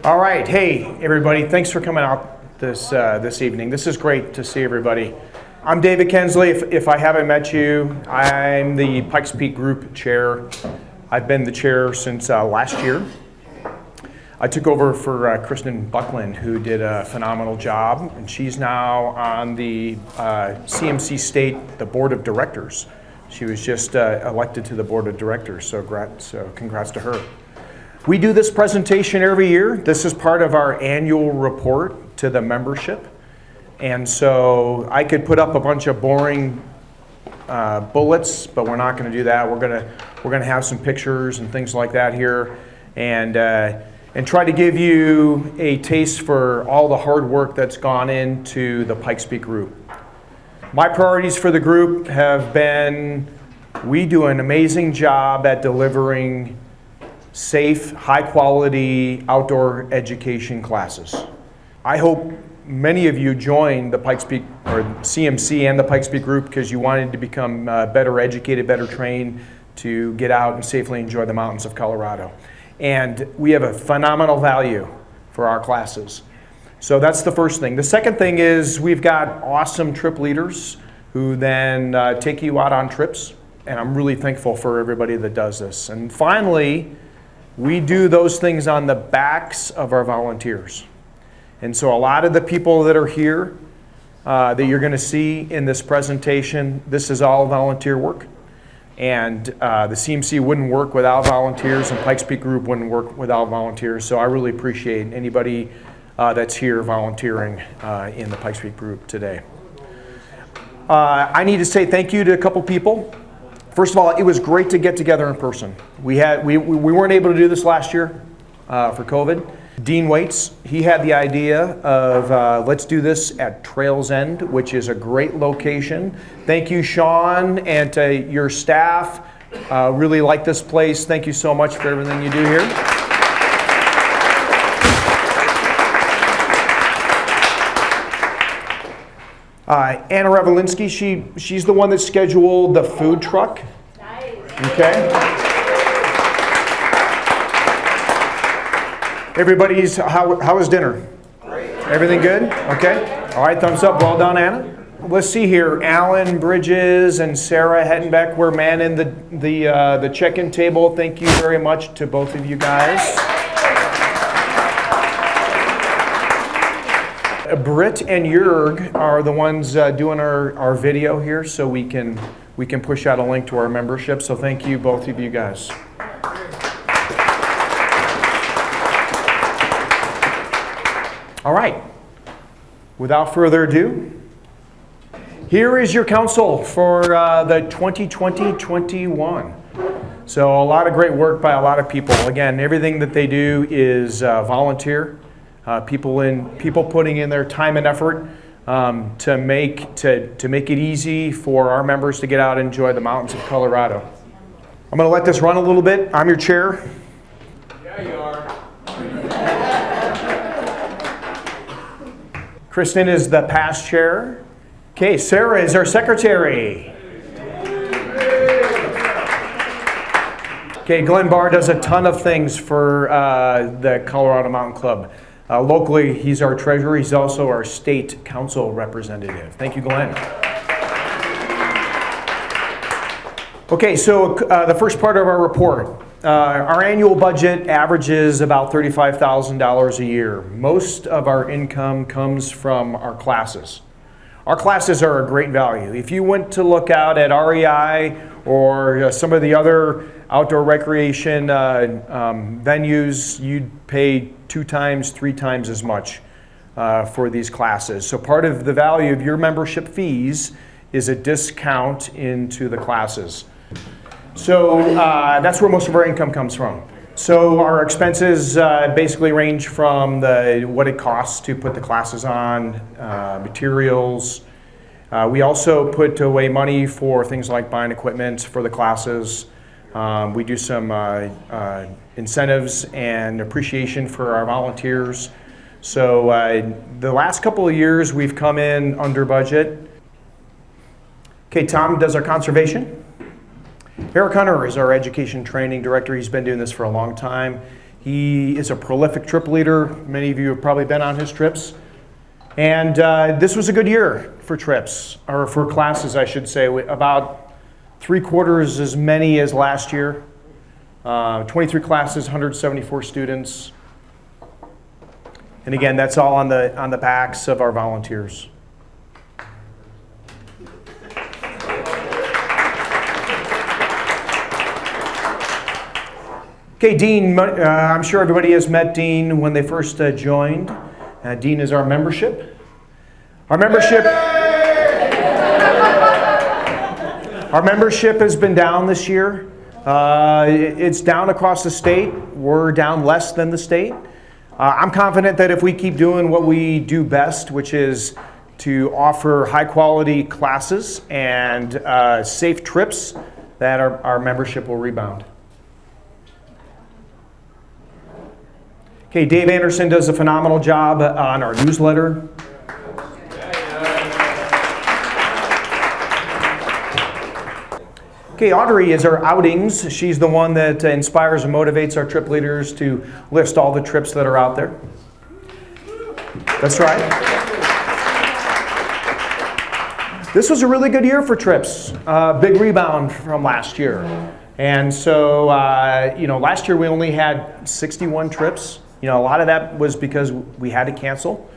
All right, hey everybody, thanks for coming out this evening. This is great to see everybody. I'm David Kensley. If I haven't met you, I'm the Pikes Peak Group chair. I've been the chair since last year. I took over for Kristen Buckland, who did a phenomenal job, and she's now on the CMC State, the Board of Directors. She was just elected to the Board of Directors, so congrats to her. We do this presentation every year. This is part of our annual report to the membership. And so I could put up a bunch of boring bullets, but we're not going to do that. We're going to have some pictures and things like that here, and try to give you a taste for all the hard work that's gone into the Pikes Peak Group. My priorities for the group have been, we do an amazing job at delivering safe, high-quality outdoor education classes. I hope many of you joined the Pikes Peak, or CMC and the Pikes Peak Group, because you wanted to become better educated, better trained to get out and safely enjoy the mountains of Colorado. And we have a phenomenal value for our classes. So that's the first thing. The second thing is we've got awesome trip leaders who then take you out on trips, and I'm really thankful for everybody that does this. And finally, we do those things on the backs of our volunteers. And so a lot of the people that are here that you're going to see in this presentation, this is all volunteer work. And the CMC wouldn't work without volunteers, and Pikes Peak Group wouldn't work without volunteers. So I really appreciate anybody that's here volunteering in the Pikes Peak Group today. I need to say thank you to a couple people. First of all, it was great to get together in person. We weren't able to do this last year for COVID. Dean Waits, he had the idea of let's do this at Trails End, which is a great location. Thank you, Sean, and to your staff. Really like this place. Thank you so much for everything you do here. Anna Revelinsky, she's the one that scheduled the food truck. Nice. Okay. Everybody's, how was dinner? Great. Everything good? Okay. All right, thumbs up. Well done, Anna. Let's see here. Alan Bridges and Sarah Hettenbeck were manning the check-in table. Thank you very much to both of you guys. Brit and Jurg are the ones doing our video here, so we can push out a link to our membership. So thank you, both of you guys. All right. Without further ado, here is your council for the 2020-21. So a lot of great work by a lot of people. Again, everything that they do is volunteer. People putting in their time and effort to make it easy for our members to get out and enjoy the mountains of Colorado. I'm going to let this run a little bit. I'm your chair. Yeah, you are. Kristen is the past chair. Okay, Sarah is our secretary. Okay, Glenn Barr does a ton of things for the Colorado Mountain Club. Locally, he's our treasurer. He's also our state council representative. Thank you, Glenn. Okay, so the first part of our report. Our annual budget averages about $35,000 a year. Most of our income comes from our classes. Our classes are a great value. If you went to look out at REI or some of the other outdoor recreation venues, you'd pay 2 times, 3 times as much for these classes. So part of the value of your membership fees is a discount into the classes. So that's where most of our income comes from. So our expenses basically range from what it costs to put the classes on, materials. We also put away money for things like buying equipment for the classes. We do some incentives and appreciation for our volunteers. So the last couple of years we've come in under budget. Okay, Tom does our conservation. Eric Hunter is our education training director. He's been doing this for a long time. He is a prolific trip leader. Many of you have probably been on his trips. And this was a good year for trips, or for classes, I should say. About 3/4 as many as last year. 23 classes, 174 students. And again, that's all on the backs of our volunteers. Okay, Dean, I'm sure everybody has met Dean when they first joined. Dean is our membership. Our membership has been down this year. It's down across the state. We're down less than the state. I'm confident that if we keep doing what we do best, which is to offer high quality classes and safe trips, that our membership will rebound. Okay, Dave Anderson does a phenomenal job on our newsletter. Okay, Audrey is our outings. She's the one that inspires and motivates our trip leaders to list all the trips that are out there. That's right. This was a really good year for trips. Big rebound from last year. And so, last year we only had 61 trips. A lot of that was because we had to cancel.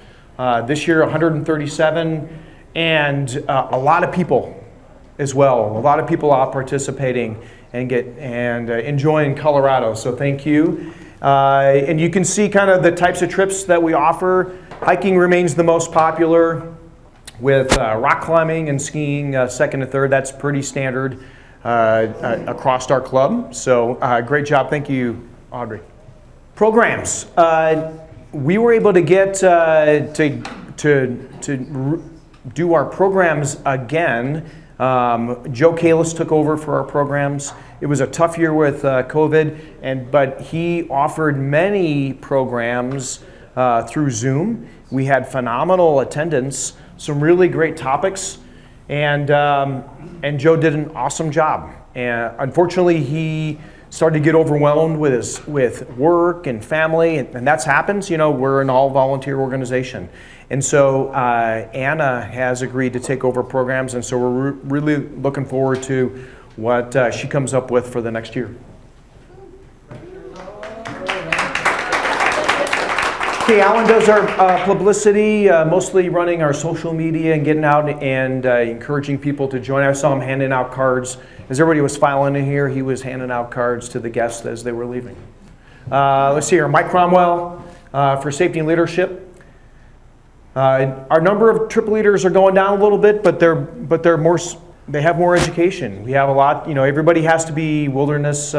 This year, 137, and a lot of people as well. A lot of people out participating and enjoying Colorado. So thank you. And you can see kind of the types of trips that we offer. Hiking remains the most popular, with rock climbing and skiing second and third. That's pretty standard across our club. So great job. Thank you, Audrey. Programs. We were able to get to do our programs again. Joe Kalis took over for our programs. It was a tough year with COVID, but he offered many programs through Zoom. We had phenomenal attendance, some really great topics, and Joe did an awesome job. And unfortunately, he started to get overwhelmed with work and family, and that's happens. We're an all-volunteer organization. And so Anna has agreed to take over programs, and so we're really looking forward to what she comes up with for the next year. Okay, Alan does our publicity, mostly running our social media and getting out and encouraging people to join. I saw him handing out cards. As everybody was filing in here, he was handing out cards to the guests as they were leaving. Let's see here, Mike Cromwell for safety and leadership. Our number of trip leaders are going down a little bit, but they're more. They have more education. We have a lot. Everybody has to be wilderness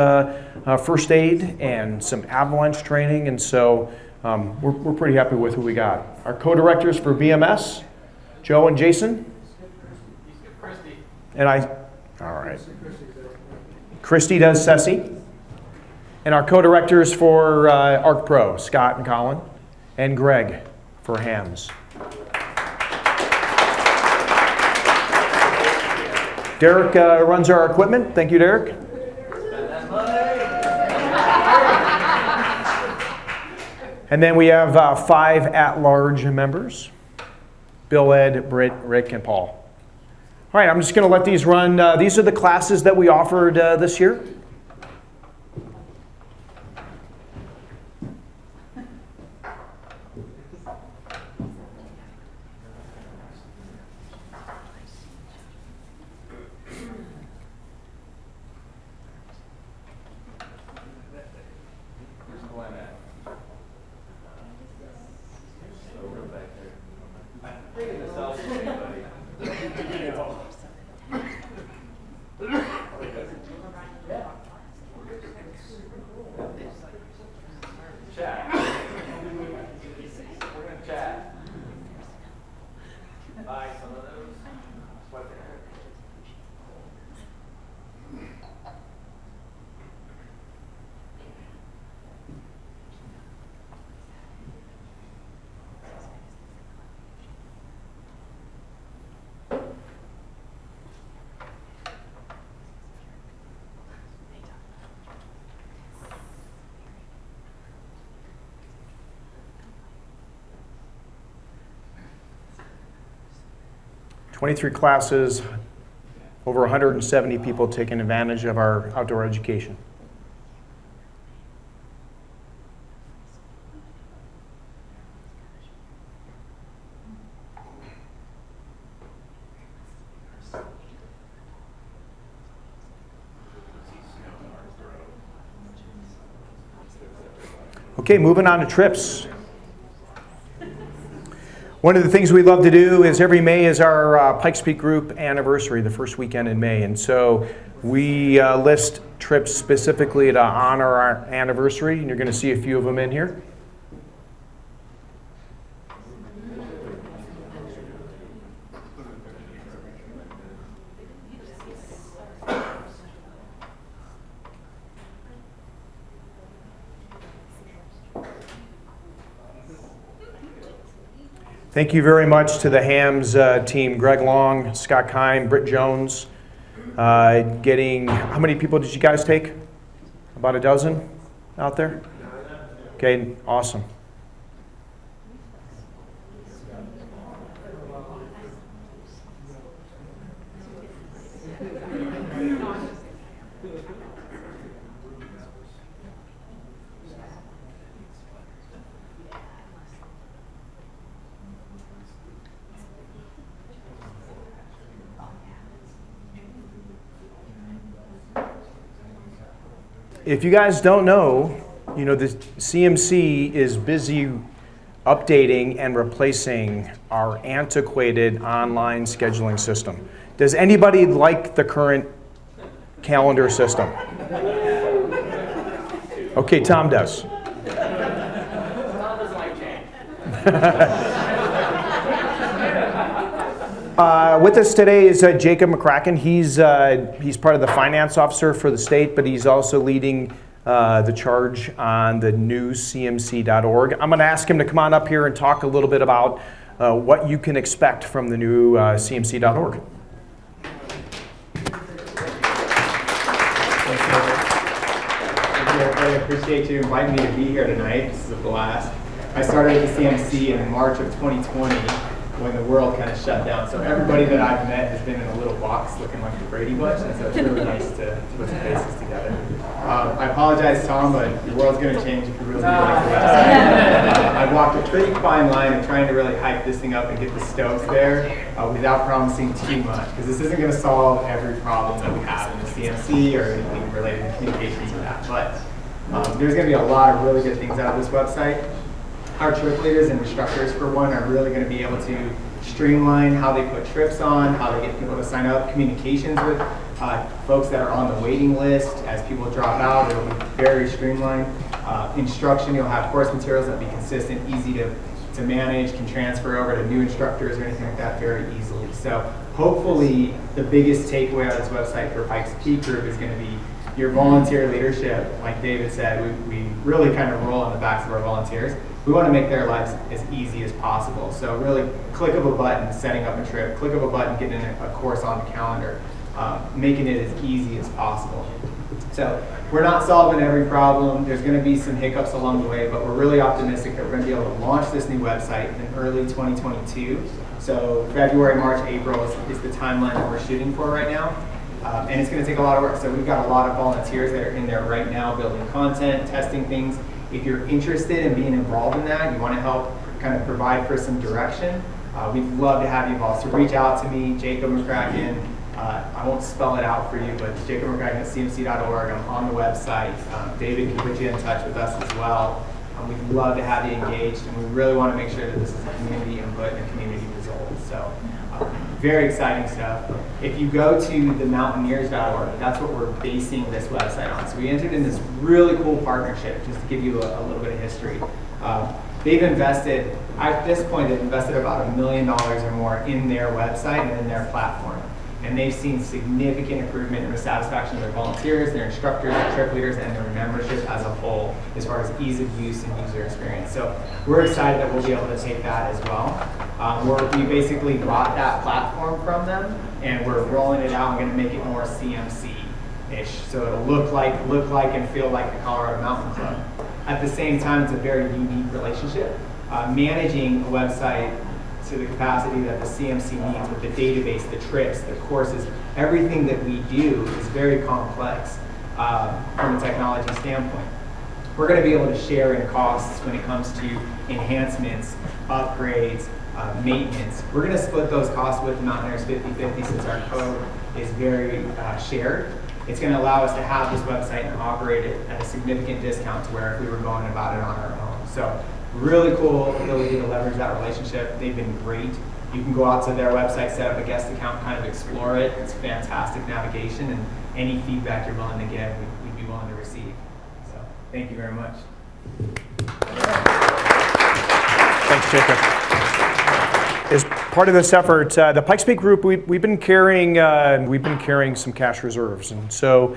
first aid and some avalanche training, and so we're pretty happy with who we got. Our co-directors for BMS, Joe and Jason. And all right. Christy does SESI. And our co-directors for ARC Pro, Scott and Colin, and Greg for HAMS. Derek runs our equipment. Thank you, Derek. And then we have 5 at-large members: Bill, Ed, Britt, Rick, and Paul. All right, I'm just going to let these run. These are the classes that we offered this year. 23 classes, over 170 people taking advantage of our outdoor education. Okay, moving on to trips. One of the things we love to do is every May is our Pikes Peak Group anniversary, the first weekend in May. And so we list trips specifically to honor our anniversary, and you're going to see a few of them in here. Thank you very much to the Hams team, Greg Long, Scott Kine, Brit Jones. How many people did you guys take? About a dozen out there? Okay, awesome. If you guys don't know, the CMC is busy updating and replacing our antiquated online scheduling system. Does anybody like the current calendar system? Okay, Tom does. Tom doesn't like change. With us today is Jacob Mccracken. He's part of the finance officer for the state, but he's also leading the charge on the new CMC.org. I'm going to ask him to come on up here and talk a little bit about what you can expect from the new CMC.org. I appreciate you inviting me to be here tonight. This is a blast. I started at the CMC in March of 2020 when the world kind of shut down. So everybody that I've met has been in a little box looking like the Brady Bunch, and so it's really nice to put some faces together. I apologize, Tom, but your world's going to change if you really do like the website. I've walked a pretty fine line of trying to really hype this thing up and get the stokes there without promising too much, because this isn't going to solve every problem that we have in the CMC or anything related to communications or that. But there's going to be a lot of really good things out of this website. Our trip leaders and instructors, for one, are really going to be able to streamline how they put trips on, how they get people to sign up, communications with folks that are on the waiting list. As people drop out, it'll be very streamlined. Instruction, you'll have course materials that will be consistent, easy to manage, can transfer over to new instructors or anything like that very easily. So hopefully the biggest takeaway out of this website for Pikes Peak Group is going to be your volunteer leadership. Like David said, we really kind of roll on the backs of our volunteers. We want to make their lives as easy as possible. So really, click of a button, setting up a trip, click of a button, getting a course on the calendar, making it as easy as possible. So we're not solving every problem. There's going to be some hiccups along the way, but we're really optimistic that we're going to be able to launch this new website in early 2022. So February, March, April is the timeline that we're shooting for right now. And it's going to take a lot of work. So we've got a lot of volunteers that are in there right now building content, testing things. If you're interested in being involved in that, you want to help kind of provide for some direction, we'd love to have you involved. So reach out to me, Jacob Mccracken. I won't spell it out for you, but Jacob Mccracken at cmc.org. I'm on the website. David can put you in touch with us as well. We'd love to have you engaged, and we really want to make sure that this is a community input and a community result. So very exciting stuff. If you go to themountaineers.org, that's what we're basing this website on. So we entered in this really cool partnership, just to give you a little bit of history. They've invested, at this point, they've invested about $1 million or more in their website and in their platform. And they've seen significant improvement in the satisfaction of their volunteers, their instructors, their trip leaders, and their membership as a whole, as far as ease of use and user experience. So we're excited that we'll be able to take that as well. We basically bought that platform from them, and we're rolling it out and going to make it more CMC-ish. So it'll look like and feel like the Colorado Mountain Club. At the same time, it's a very unique relationship. Managing a website to the capacity that the CMC needs with the database, the trips, the courses. Everything that we do is very complex from a technology standpoint. We're going to be able to share in costs when it comes to enhancements, upgrades, maintenance. We're going to split those costs with Mountaineers 50/50 since our code is very shared. It's going to allow us to have this website and operate it at a significant discount to where if we were going about it on our own. So really cool ability to leverage that relationship. They've been great. You can go out to their website, set up a guest account, kind of explore it. It's fantastic navigation, and any feedback you're willing to give, we'd be willing to receive. So thank you very much. Thanks, Jacob. As part of this effort, the Pikes Peak Group, we've been carrying some cash reserves, and so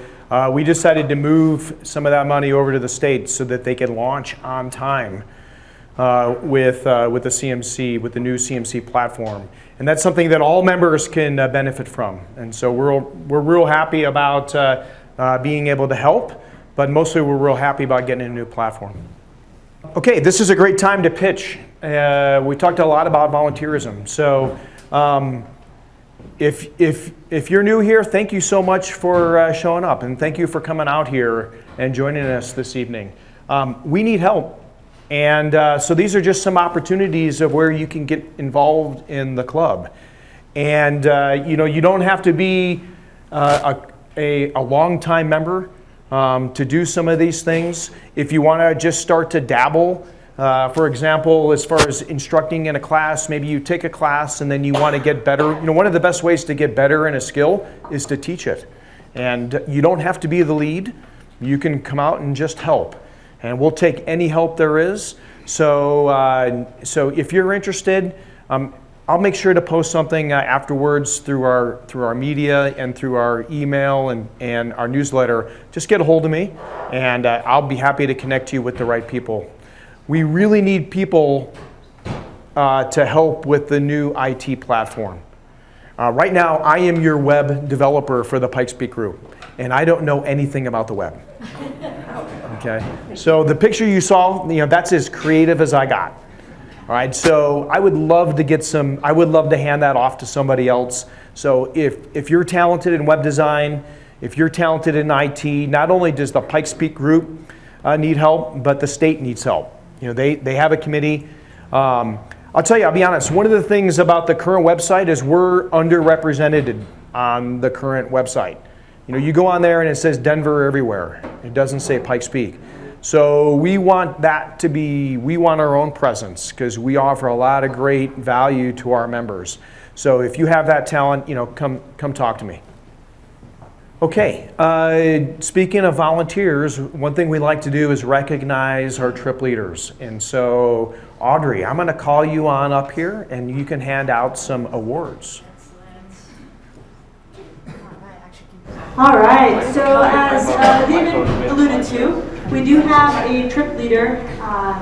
we decided to move some of that money over to the state so that they could launch on time with the CMC, with the new CMC platform, and that's something that all members can benefit from. And so we're real happy about being able to help, but mostly we're real happy about getting a new platform. Okay, this is a great time to pitch. We talked a lot about volunteerism. So if you're new here, thank you so much for showing up, and thank you for coming out here and joining us this evening. We need help. And so these are just some opportunities of where you can get involved in the club. And you don't have to be a long-time member to do some of these things. If you want to just start to dabble, for example, as far as instructing in a class, maybe you take a class and then you want to get better. One of the best ways to get better in a skill is to teach it. And you don't have to be the lead. You can come out and just help. And we'll take any help there is. So if you're interested, I'll make sure to post something afterwards through our media and through our email and our newsletter. Just get a hold of me, and I'll be happy to connect you with the right people. We really need people to help with the new IT platform. Right now, I am your web developer for the Pikes Peak Group, and I don't know anything about the web. Okay, so the picture you saw, that's as creative as I got. All right, so I would love to hand that off to somebody else. So if you're talented in web design, if you're talented in IT, not only does the Pikes Peak Group need help, but the state needs help. They have a committee. I'll tell you, I'll be honest, one of the things about the current website is we're underrepresented on the current website. You go on there and it says Denver everywhere. It doesn't say Pikes Peak. So we want our own presence because we offer a lot of great value to our members. So if you have that talent, come talk to me. Okay, speaking of volunteers, one thing we like to do is recognize our trip leaders. And so Audrey, I'm going to call you on up here and you can hand out some awards. All right, so as David alluded to, we do have a trip leader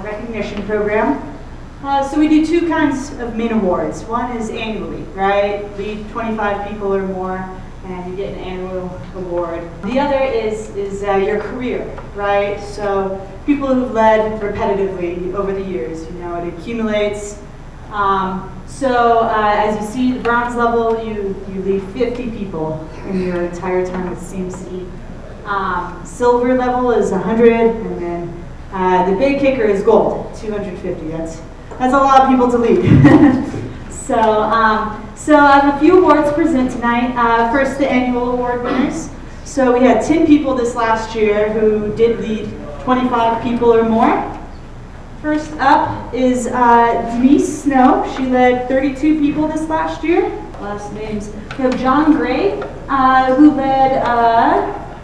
recognition program. So we do two kinds of main awards. One is annually, right? Lead 25 people or more, and you get an annual award. The other is your career, right? So people who've led repetitively over the years, it accumulates. So as you see, the bronze level, you lead 50 people in your entire time with CMC. Silver level is 100, and then the big kicker is gold, 250. That's a lot of people to lead. So I have a few awards to present tonight. First, the annual award winners. So we had 10 people this last year who did lead 25 people or more. First up is Denise Snow. She led 32 people this last year. Last names. We have John Gray, who led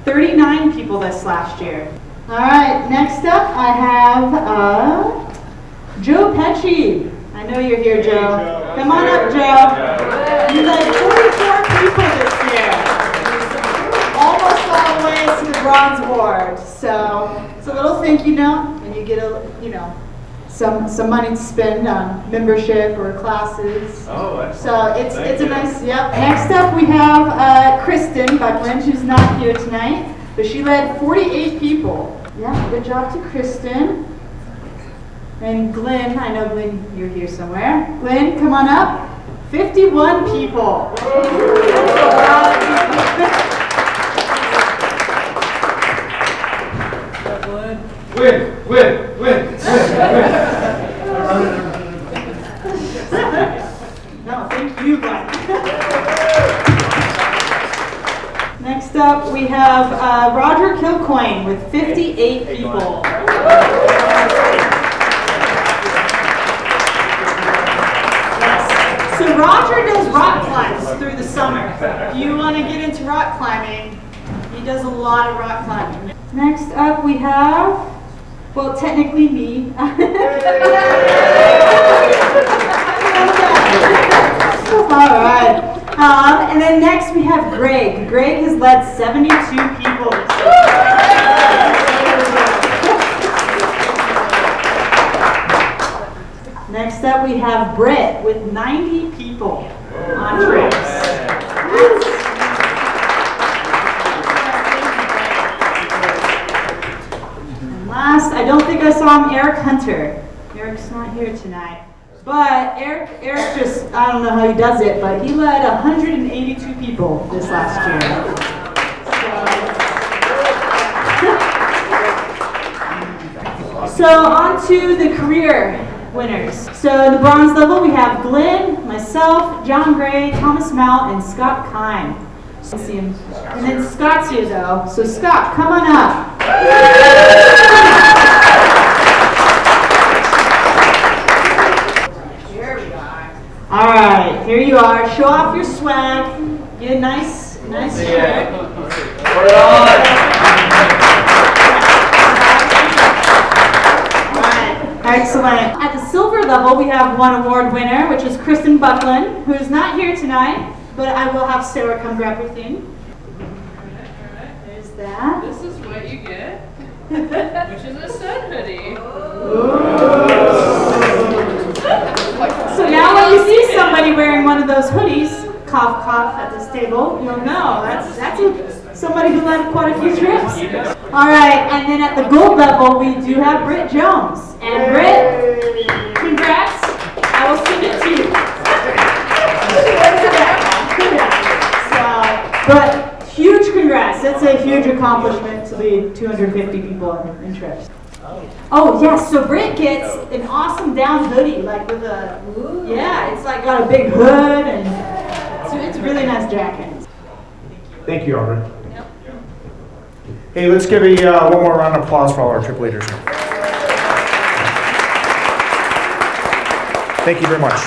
39 people this last year. All right, next up I have Joe Pecci. I know you're here, Joe. Come on up, Joe. You led 44 people this year. Almost all the way to the bronze award. So it's a little thank you note, and you get some money to spend on membership or classes. Oh, excellent. So it's a nice, yep. Next up we have Kristen Buckland, who's not here tonight, but she led 48 people. Yeah, good job to Kristen. And Glenn, I know Glenn, you're here somewhere. Glenn, come on up. 51 people. Win. No, thank you, Glenn. Next up, we have Roger Kilcoin with 58 people. So Roger does rock climbs through the summer. If you want to get into rock climbing, he does a lot of rock climbing. Next up we have, well, technically me. All right. And then next we have Greg. Greg has led 72 people this year. Next up we have Brit with 90 people on trips. And last, I don't think I saw him, Eric Hunter. Eric's not here tonight. But Eric just, I don't know how he does it, but he led 182 people this last year. So on to the career winners. So in the bronze level, we have Glenn, myself, John Gray, Thomas Mount, and Scott Kine. See him. And then Scott's here though. So Scott, come on up. Here we are. All right, here you are. Show off your swag. Get a nice shirt. We're on. Excellent. At the silver level, we have one award winner, which is Kristen Buckland, who is not here tonight, but I will have Sarah come grab your thing. There's that. This is what you get, which is a sun hoodie. So now when you see somebody wearing one of those hoodies, cough, cough, at this table, you'll know that's somebody who led quite a few trips. All right, and then at the gold level, we do have Brit Jones. And Brit, congrats. I will send it to you. But huge congrats. That's a huge accomplishment to lead 250 people in trips. Oh, yes, so Brit gets an awesome down hoodie, like with a, yeah, it's like got a big hood, and so it's a really nice jacket. Thank you, Aubrey. Hey, let's give one more round of applause for all our trip leaders. Thank you very much.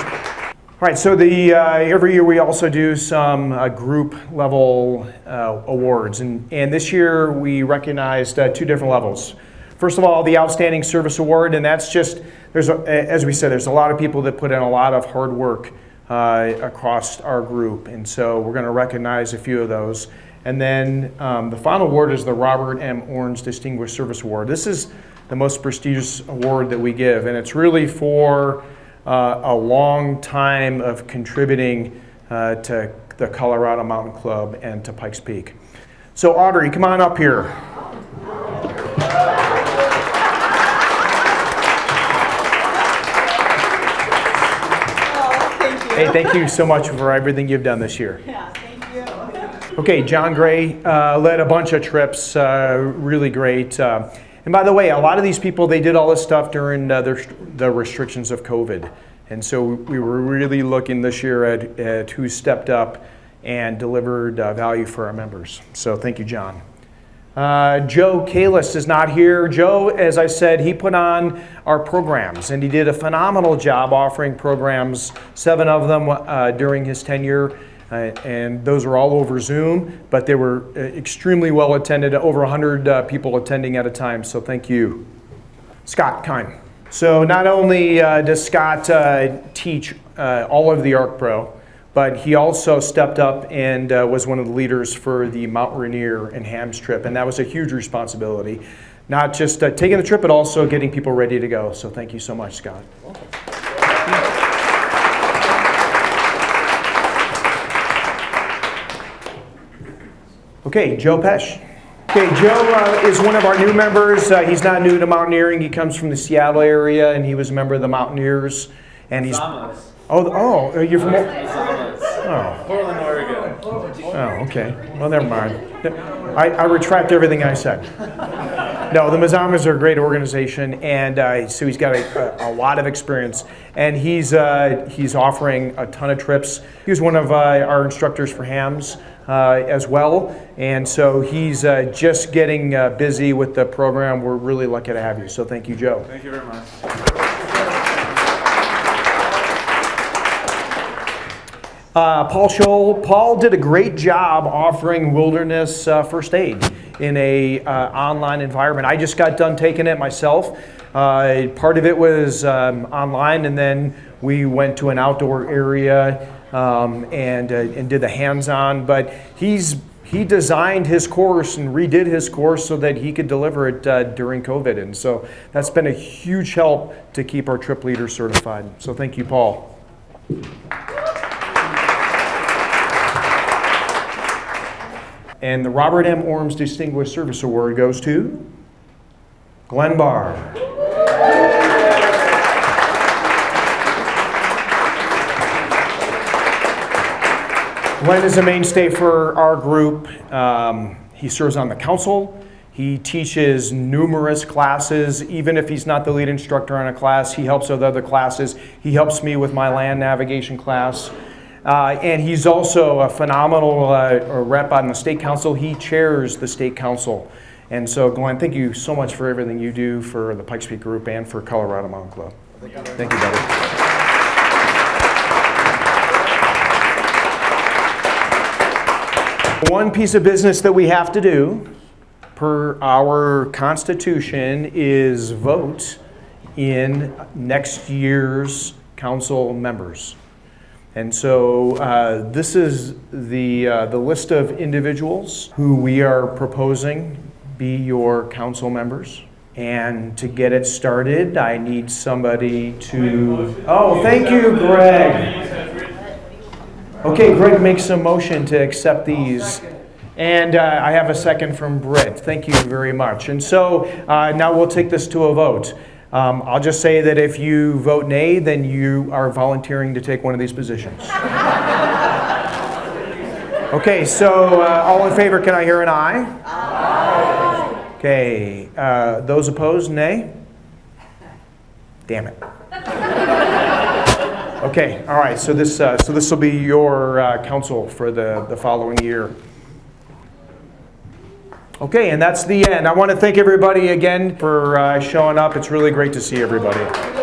All right, so every year we also do some group level awards, and this year we recognized two different levels. First of all, the Outstanding Service Award, and that's just, as we said, there's a lot of people that put in a lot of hard work across our group, and so we're going to recognize a few of those. And then the final award is the Robert M. Orange Distinguished Service Award. This is the most prestigious award that we give, and it's really for a long time of contributing to the Colorado Mountain Club and to Pikes Peak. So Audrey, come on up here. Hey, thank you so much for everything you've done this year. Yeah, thank you. Okay, John Gray led a bunch of trips, really great. And by the way, a lot of these people, they did all this stuff during the restrictions of COVID. And so we were really looking this year at who stepped up and delivered value for our members. So thank you, John. Joe Kalis is not here. Joe, as I said, he put on our programs, and he did a phenomenal job offering programs, 7 of them during his tenure, and those were all over Zoom, but they were extremely well attended, over 100 people attending at a time, so thank you. Scott Kine. So not only does Scott teach all of the ARC Pro, but he also stepped up and was one of the leaders for the Mount Rainier and Hams trip, and that was a huge responsibility. Not just taking the trip, but also getting people ready to go. So thank you so much, Scott. Okay, Joe Pesh. Okay, Joe is one of our new members. He's not new to mountaineering. He comes from the Seattle area, and he was a member of the Mountaineers. And he's you're from Portland, Oregon. Oh, okay. Well, never mind. I retract everything I said. No, the Mazamas are a great organization, and so he's got a lot of experience, and he's offering a ton of trips. He was one of our instructors for hams as well, and so he's just getting busy with the program. We're really lucky to have you, so thank you, Joe. Thank you very much. Paul Scholl. Paul did a great job offering wilderness first aid in a online environment. I just got done taking it myself. Part of it was online, and then we went to an outdoor area and did the hands-on. But he designed his course and redid his course so that he could deliver it during COVID, and so that's been a huge help to keep our trip leaders certified. So thank you, Paul. And the Robert M. Orms Distinguished Service Award goes to Glenn Barr. Glenn is a mainstay for our group. He serves on the council. He teaches numerous classes. Even if he's not the lead instructor on a class, he helps with other classes. He helps me with my land navigation class. And he's also a phenomenal rep on the state council. He chairs the state council. And so, Glenn, thank you so much for everything you do for the Pikes Peak Group and for Colorado Mountain Club. Thank you, buddy. One piece of business that we have to do per our Constitution is vote in next year's council members. And so this is the list of individuals who we are proposing be your council members. And to get it started, I need somebody to... Oh, thank you, Greg. Okay, Greg makes a motion to accept these. And I have a second from Brit. Thank you very much. And so now we'll take this to a vote. I'll just say that if you vote nay, then you are volunteering to take one of these positions. Okay, so all in favor, can I hear an aye? Aye. Okay, those opposed, nay? Damn it. Okay, all right, so this will be your council for the following year. Okay, and that's the end. I want to thank everybody again for showing up. It's really great to see everybody.